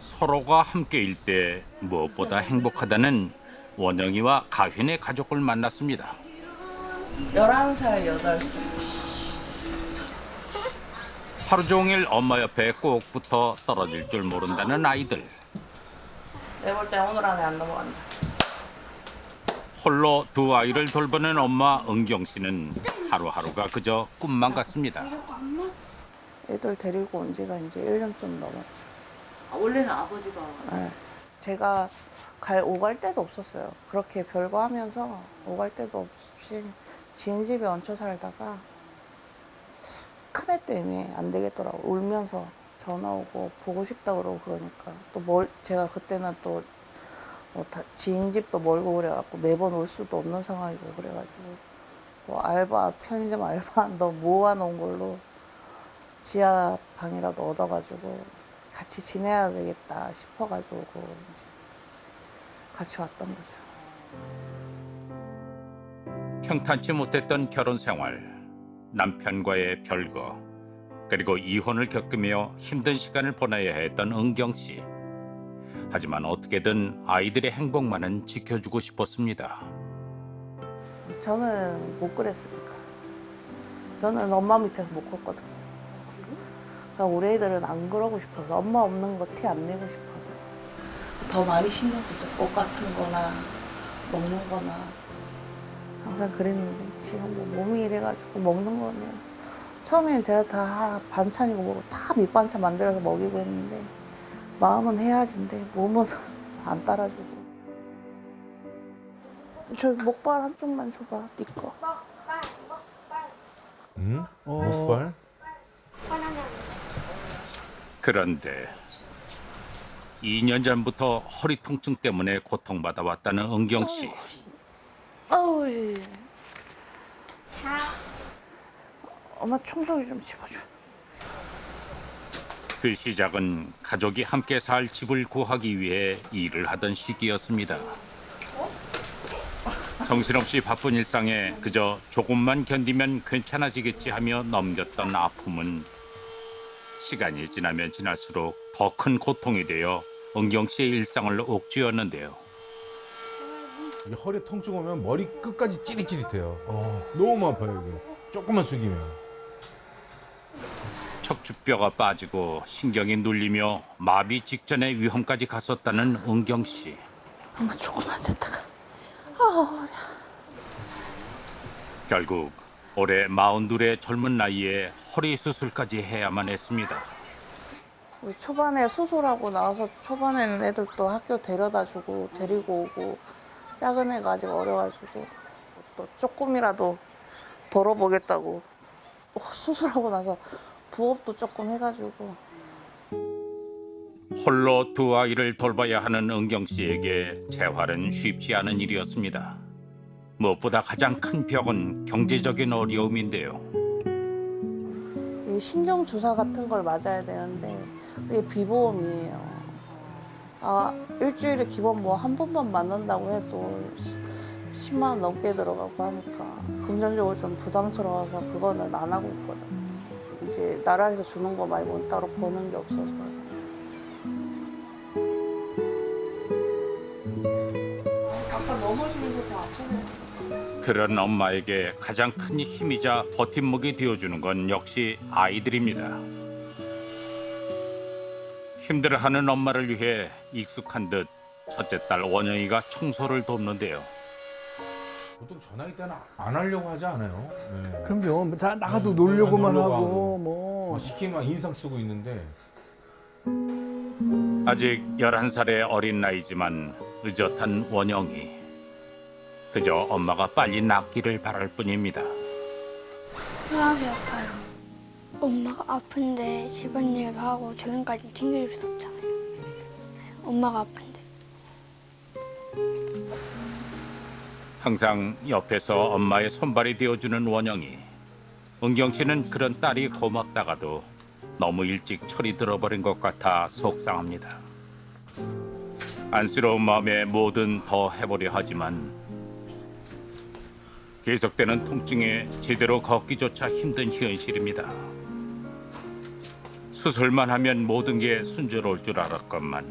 서로가 함께일 때 무엇보다 행복하다는 원영이와 가휘의 가족을 만났습니다. 11살, 8살. 하루 종일 엄마 옆에 꼭 붙어 떨어질 줄 모른다는 아이들. 내가 볼 때 오늘 안에 안 넘어간다. 홀로 두 아이를 돌보는 엄마 은경 씨는 하루하루가 그저 꿈만 같습니다. 애들 데리고 온 지가 이제 1년 좀 넘었죠. 원래는 아버지가 네. 제가 오갈 데도 없었어요. 그렇게 별거 하면서 오갈 데도 없이 지인 집에 얹혀 살다가 큰애 때문에 안 되겠더라고. 울면서 전화 오고 보고 싶다 그러고 그러니까 제가 그때는 또 지인 집도 멀고 그래갖고 매번 올 수도 없는 상황이고 그래가지고 편의점 알바 모아놓은 걸로 지하 방이라도 얻어가지고 같이 지내야 되겠다 싶어가지고 이제 같이 왔던 거죠. 평탄치 못했던 결혼 생활, 남편과의 별거, 그리고 이혼을 겪으며 힘든 시간을 보내야 했던 은경 씨. 하지만 어떻게든 아이들의 행복만은 지켜주고 싶었습니다. 저는 못 그랬으니까. 저는 엄마 밑에서 못 컸거든요. 그러니까 우리 애들은 안 그러고 싶어서 엄마 없는 거 티 안 내고 싶어서 더 많이 신경 쓰죠. 옷 같은 거나 먹는 거나 항상 그랬는데 지금 뭐 몸이 이래가지고 먹는 거는 처음엔 제가 다 반찬이고 뭐고 다 밑반찬 만들어서 먹이고 했는데 마음은 해야지인데 몸은 안 따라주고. 저 목발 한쪽만 줘봐, 네 거. 응? 목발? 그런데 2년 전부터 허리 통증 때문에 고통받아 왔다는 은경 씨. 아우, 예. 엄마 청소기 좀 집어줘. 그 시작은 가족이 함께 살 집을 구하기 위해 일을 하던 시기였습니다. 정신없이 바쁜 일상에 그저 조금만 견디면 괜찮아지겠지 하며 넘겼던 아픔은 시간이 지나면 지날수록 더 큰 고통이 되어 은경 씨의 일상을 옥죄었는데요. 이게 허리 통증 오면 머리 끝까지 찌릿찌릿해요. 너무 아파요, 이게. 조금만 숙이면. 척추뼈가 빠지고 신경이 눌리며 마비 직전의 위험까지 갔었다는 은경 씨. 엄마 조금만 잤다가. 결국 올해 42의 젊은 나이에 허리 수술까지 해야만 했습니다. 우리 초반에 수술하고 나와서 초반에는 애들 또 학교 데려다주고 데리고 오고 작은 애가 아직 어려가지고 또 조금이라도 벌어보겠다고 수술하고 나서 부업도 조금 해가지고 홀로 두 아이를 돌봐야 하는 은경 씨에게 재활은 쉽지 않은 일이었습니다. 무엇보다 가장 큰 벽은 경제적인 어려움인데요. 이 신경 주사 같은 걸 맞아야 되는데 그게 비보험이에요. 일주일에 기본 뭐 한 번만 맞는다고 해도 10만 원 넘게 들어가고 하니까 금전적으로 좀 부담스러워서 그거는 안 하고 있거든. 이제 나라에서 주는 거 말고는 따로 버는 게 없어서. 아까 넘어지면서 더 아프네. 그런 엄마에게 가장 큰 힘이자 버팀목이 되어주는 건 역시 아이들입니다. 힘들어하는 엄마를 위해 익숙한 듯 첫째 딸 원영이가 청소를 돕는데요. 보통 저 나이 때는 안 하려고 하지 않아요? 네. 그럼요. 뭐 다 나가도 놀려고만 놀려고 하고 하고. 뭐. 시키면 인상 쓰고 있는데 아직 11살의 어린 나이지만 의젓한 원영이. 그저 엄마가 빨리 낫기를 바랄 뿐입니다. 마음이 아파요. 엄마가 아픈데 집안일도 하고 저녁까지 챙겨줄 수 없잖아요. 엄마가 아픈데. 항상 옆에서 엄마의 손발이 되어주는 원영이. 은경 씨는 그런 딸이 고맙다가도 너무 일찍 철이 들어버린 것 같아 속상합니다. 안쓰러운 마음에 뭐든 더 해보려 하지만 계속되는 통증에 제대로 걷기조차 힘든 현실입니다. 수술만 하면 모든 게 순조로울 줄 알았건만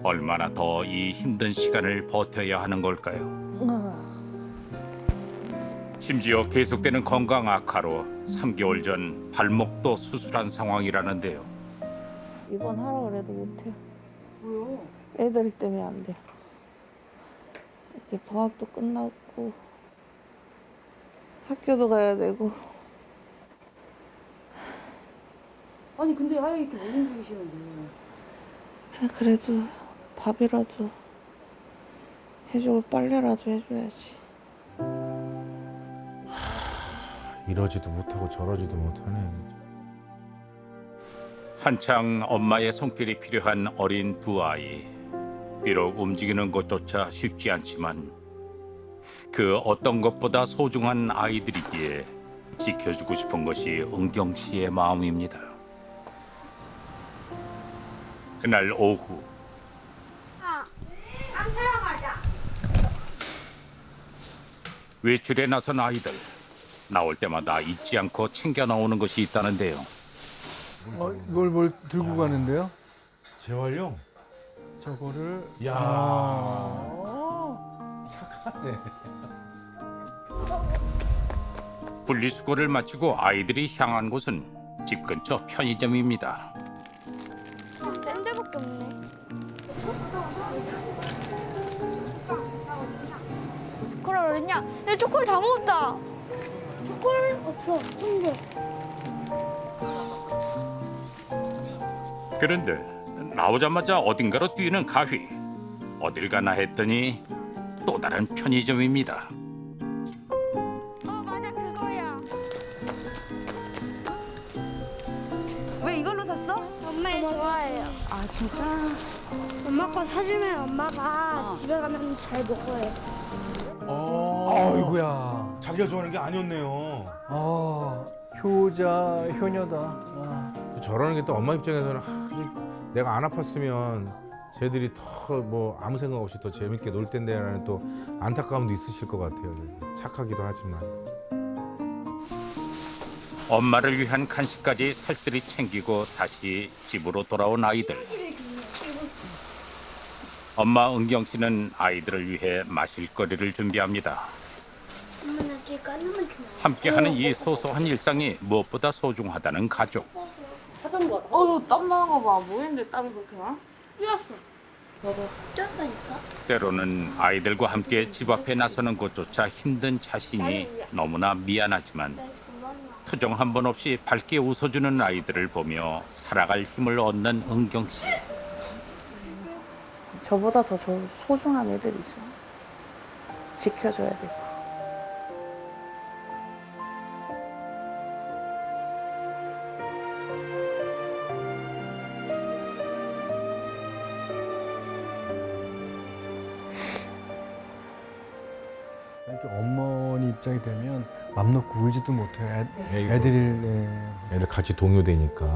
얼마나 더 이 힘든 시간을 버텨야 하는 걸까요? 심지어 계속되는 건강 악화로 3개월 전 발목도 수술한 상황이라는데요. 입원하라 그래도 못해요. 왜요? 애들 때문에 안 돼요. 이제 방학도 끝났고 학교도 가야 되고. 아니 근데 아예 이렇게 못 움직이시는데. 그래도 밥이라도 해주고 빨래라도 해줘야지. 이러지도 못하고 저러지도 못하네. 한창 엄마의 손길이 필요한 어린 두 아이. 비록 움직이는 것조차 쉽지 않지만 그 어떤 것보다 소중한 아이들이기에 지켜주고 싶은 것이 은경 씨의 마음입니다. 그날 오후 외출에 나선 아이들. 나올 때마다 잊지 않고 챙겨 나오는 것이 있다는데요. 이걸 뭘 들고 가는데요? 재활용? 저거를 야 아. 착하네. 분리수거를 마치고 아이들이 향한 곳은 집 근처 편의점입니다. 센 데밖에 없네. 초콜릿 어딨냐? 내 초콜릿 다 먹었다. 초콜릿 없어. 근데 그런데 나오자마자 어딘가로 뛰는 가휘. 어딜 가나 했더니 또 다른 편의점입니다. 맞아 그거야. 왜 이걸로 샀어? 엄마 좋아해요. 아 진짜? 엄마 거 사주면 엄마가 집에 가면 잘 먹어요. 아이고야. 자기가 좋아하는 게 아니었네요. 아 효자 효녀다. 아. 저러는 게 또 엄마 입장에서는 내가 안 아팠으면 쟤들이 더 뭐 아무 생각 없이 더 재밌게 놀 텐데라는 또 안타까움도 있으실 것 같아요. 착하기도 하지만. 엄마를 위한 간식까지 살뜰히 챙기고 다시 집으로 돌아온 아이들. 엄마 은경 씨는 아이들을 위해 마실 거리를 준비합니다. 엄마 나 뒤에 까놓으면 좋아. 함께하는 이 소소한 일상이 무엇보다 소중하다는 가족. 자전거. 어우 땀 나는 거 봐. 뭐 했는데 땀이 그렇게 나? 뛰었어. 뛰었다니까? 때로는 아이들과 함께 집 앞에 나서는 것조차 힘든 자신이 너무나 미안하지만 투정 한 번 없이 밝게 웃어주는 아이들을 보며 살아갈 힘을 얻는 은경 씨. 저보다 더 소중한 애들이죠. 지켜줘야 되고. 이렇게 어머니 입장이 되면 맘 놓고 울지도 못해요. 에이구. 애들이 네. 애들 같이 동요되니까.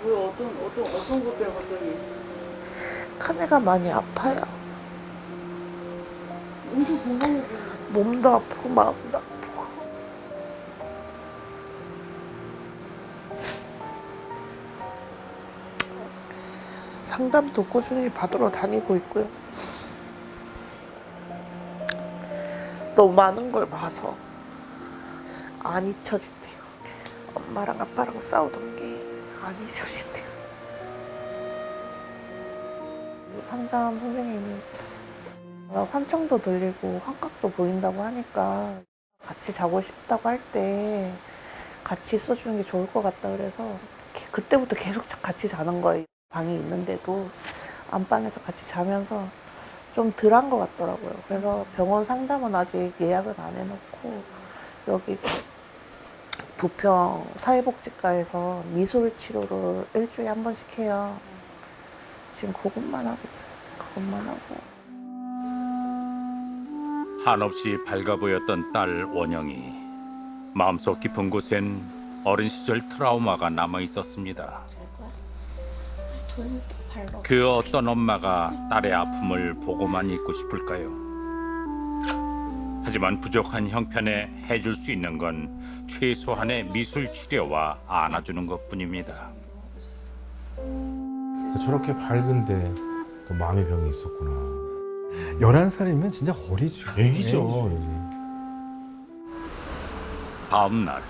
왜 어떤 것 때문에 갑자기? 큰애가 많이 아파요. 엄청 건강해 보이는데. 몸도 아프고 마음도 아프고. 상담도 꾸준히 받으러 다니고 있고요. 너무 많은 걸 봐서 안 잊혀진대요. 엄마랑 아빠랑 싸우던 게 안 잊혀진대요. 상담 선생님이 환청도 들리고 환각도 보인다고 하니까 같이 자고 싶다고 할 때 같이 있어주는 게 좋을 것 같다 그래서 그때부터 계속 같이 자는 거예요. 방이 있는데도 안방에서 같이 자면서 좀 덜한 것 같더라고요. 그래서 병원 상담은 아직 예약은 안 해놓고 여기 부평 사회복지과에서 미술 치료를 일주일에 한 번씩 해요. 지금 그것만 하고 있어요. 그것만 하고. 한없이 밝아 보였던 딸 원영이 마음속 깊은 곳엔 어린 시절 트라우마가 남아 있었습니다. 돈이 또 발로. 그 어떤 엄마가 딸의 아픔을 보고만 있고 싶을까요? 하지만 부족한 형편에 해줄 수 있는 건 최소한의 미술 치료와 안아주는 것뿐입니다. 저렇게 밝은데 또 마음의 병이 있었구나. 11살이면 진짜 어리죠. 애기죠. 다음 날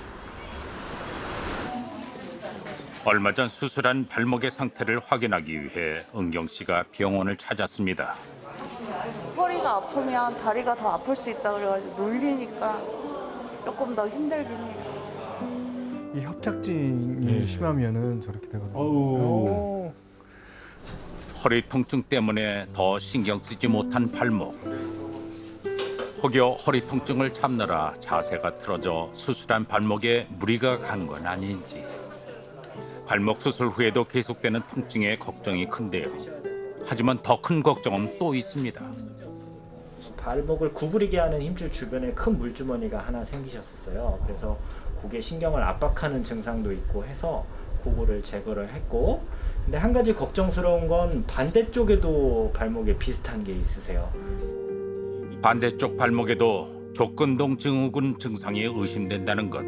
얼마 전 수술한 발목의 상태를 확인하기 위해 은경 씨가 병원을 찾았습니다. 허리가 아프면 다리가 더 아플 수 있다 그래가지고 눌리니까 조금 더 힘들긴 해요. 이 협착증이 네. 심하면은 저렇게 되거든요. 어우. 허리 통증 때문에 더 신경 쓰지 못한 발목. 혹여 허리 통증을 참느라 자세가 틀어져 수술한 발목에 무리가 간 건 아닌지. 발목 수술 후에도 계속되는 통증에 걱정이 큰데요. 하지만 더 큰 걱정은 또 있습니다. 발목을 구부리게 하는 힘줄 주변에 큰 물주머니가 하나 생기셨었어요. 그래서 그게 신경을 압박하는 증상도 있고 해서 그거를 제거를 했고, 근데 한 가지 걱정스러운 건 반대쪽에도 발목에 비슷한 게 있으세요. 반대쪽 발목에도 족근동 증후군 증상이 의심된다는 것.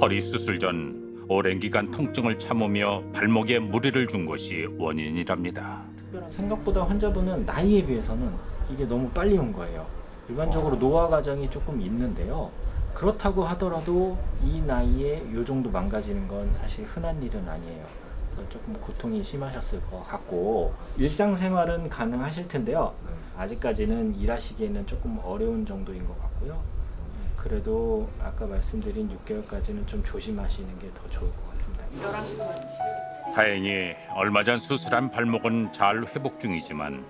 허리 수술 전 오랜 기간 통증을 참으며 발목에 무리를 준 것이 원인이랍니다. 생각보다 환자분은 나이에 비해서는 이게 너무 빨리 온 거예요. 일반적으로 노화 과정이 조금 있는데요. 그렇다고 하더라도 이 나이에 이 정도 망가지는 건 사실 흔한 일은 아니에요. 그래서 조금 고통이 심하셨을 것 같고, 일상생활은 가능하실 텐데요. 아직까지는 일하시기에는 조금 어려운 정도인 것 같고요. 그래도 아까 말씀드린 6개월까지는 좀 조심하시는 게 더 좋을 것 같습니다. 다행히 얼마 전 수술한 발목은 잘 회복 중이지만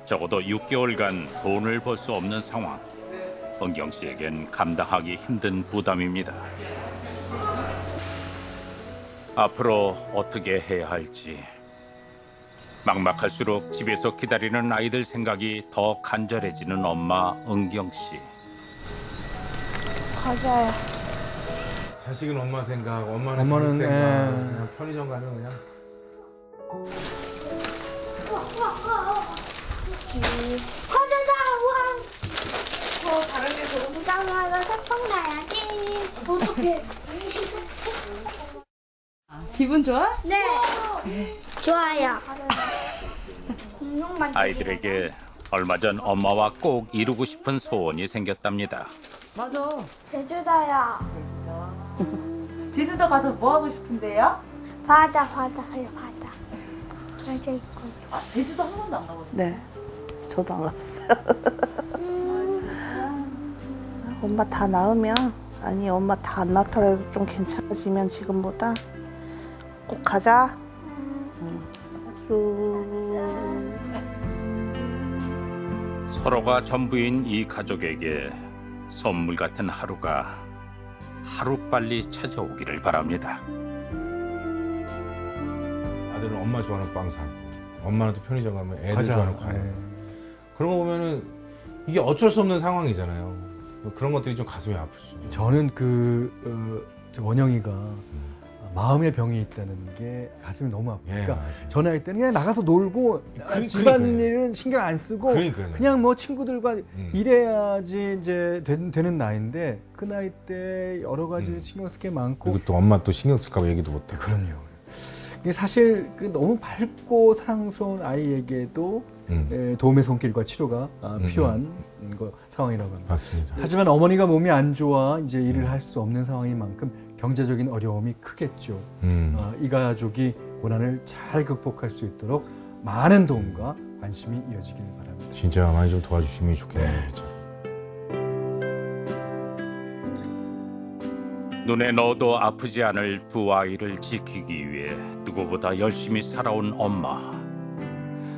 적어도 6개월간 돈을 벌 수 없는 상황. 은경 씨에겐 감당하기 힘든 부담입니다. 앞으로 어떻게 해야 할지. 막막할수록 집에서 기다리는 아이들 생각이 더 간절해지는 엄마 은경 씨. 과자야. 자식은 엄마 생각, 엄마는 엄마는, 자식 생각. 예. 그냥 편의점 가면 그냥. 과자다 우와. 다른 게 더. 부담하고 색방 나야지. 어떡해. 기분 좋아? 네. 좋아요. 아이들에게 얼마 전 엄마와 꼭 이루고 싶은 소원이 생겼답니다. 맞아. 제주도요. 제주도 가서 뭐 하고 싶은데요? 바다 가요 바다. 바다 있고. 아, 제주도 한 번도 안 가봤어요. 네. 저도 안 가봤어요. 엄마 다 나으면, 아니 엄마 다 안 나더라도 좀 괜찮아지면 지금보다 꼭 가자. 서로가 전부인 이 가족에게 선물 같은 하루가 하루빨리 찾아오기를 바랍니다. 아들은 엄마 좋아하는 빵 사고, 엄마는 또 편의점 가면 애들 과자. 좋아하는 과일. 네. 그런 거 보면은 이게 어쩔 수 없는 상황이잖아요. 그런 것들이 좀 가슴이 아프죠. 저는 저 원영이가 마음의 병이 있다는 게 가슴이 너무 아프니까 예, 맞아요. 저 나이 때는 그냥 나가서 놀고 집안일은 신경 안 쓰고 그러니까요. 그냥 뭐 친구들과 일해야지 이제 되는 나이인데 그 나이 때 여러 가지 신경 쓸 게 많고 그리고 또 엄마 또 신경 쓸까 봐 얘기도 못 해. 그럼요. 이게 사실 너무 밝고 사랑스러운 아이에게도 도움의 손길과 치료가 필요한 상황이라고 합니다. 맞습니다. 하지만 어머니가 몸이 안 좋아 이제 일을 할 수 없는 상황인 만큼 경제적인 어려움이 크겠죠. 이 가족이 고난을 잘 극복할 수 있도록 많은 도움과 관심이 이어지길 바랍니다. 진짜 많이 좀 도와주시면 좋겠네요. 진짜. 눈에 넣어도 아프지 않을 두 아이를 지키기 위해 누구보다 열심히 살아온 엄마.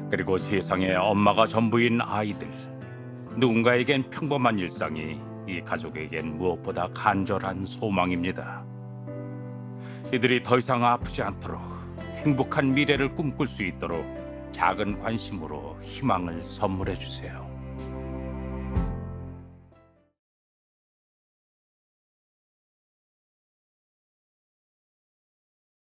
그리고 세상에 엄마가 전부인 아이들. 누군가에겐 평범한 일상이 이 가족에겐 무엇보다 간절한 소망입니다. 이들이 더 이상 아프지 않도록 행복한 미래를 꿈꿀 수 있도록 작은 관심으로 희망을 선물해 주세요.